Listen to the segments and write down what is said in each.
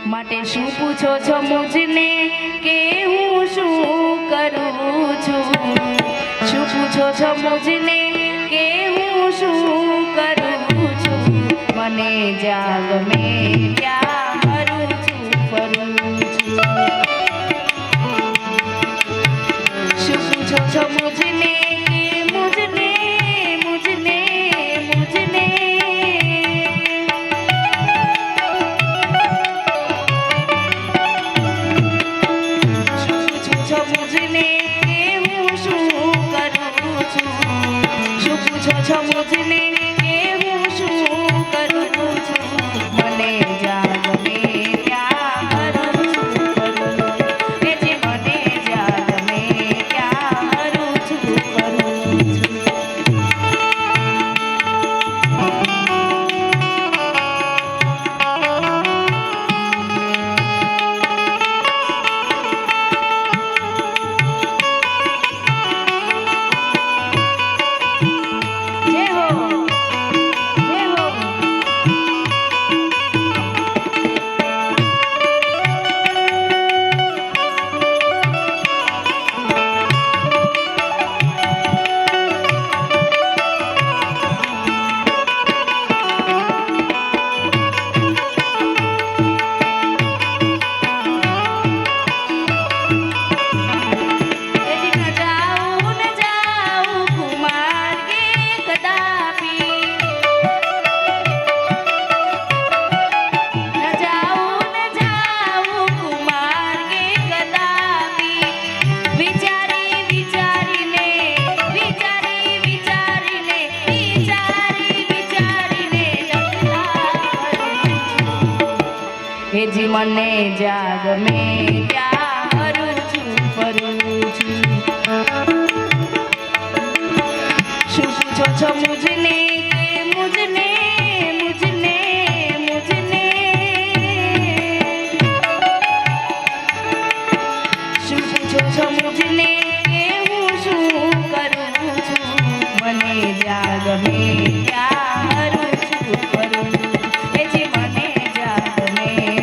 માટે શું પૂછો છો મુજને કે હું શું કરું છું? શું પૂછો છો મુજને કે હું શું કરું છું? મને જાગ મેં ત્યાં ફરું છું ફરું છું. શું પૂછો છો મુજને કે મુજને મુજને મુજને છો મુજને કે હું શું કરું છું? મને જાગ મેં ત્યાં ફરું છું ફરું એ જે મને જાગ મેં ત્યાં ફરું છું ફરું છું. હેજી મને જાગ મેં ત્યાં ફરું છું ફરું છું. શું પૂછો છો મુજને કે મુજને મુજને મુજને શું પૂછો છો મુજને કે હું શું કરું છું? મને જાગ મેં ત્યાં ફરું છું ફરું હેજી મને જાગ મેં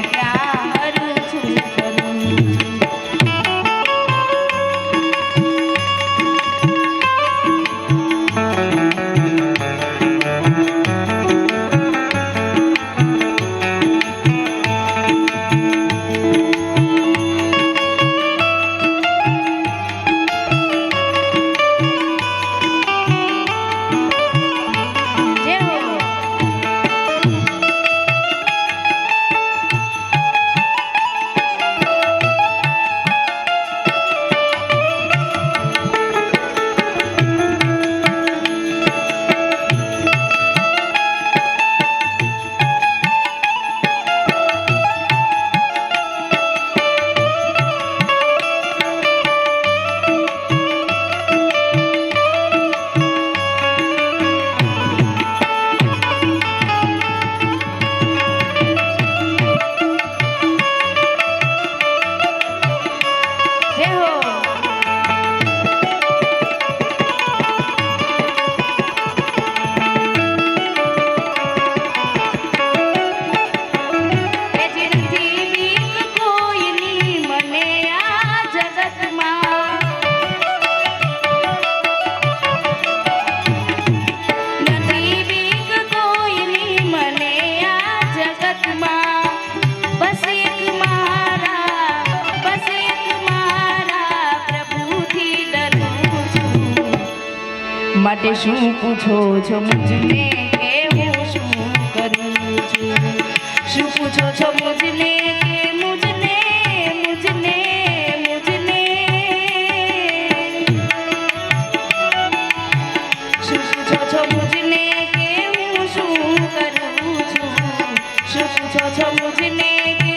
માટે શું પૂછો છો મુજને કે હું શું કરું છું? શું પૂછો છો મુજને કે મુજને મુજને મુજને શું પૂછો છો મુજને કે હું શું કરું છું? શું પૂછો છો મુજને કે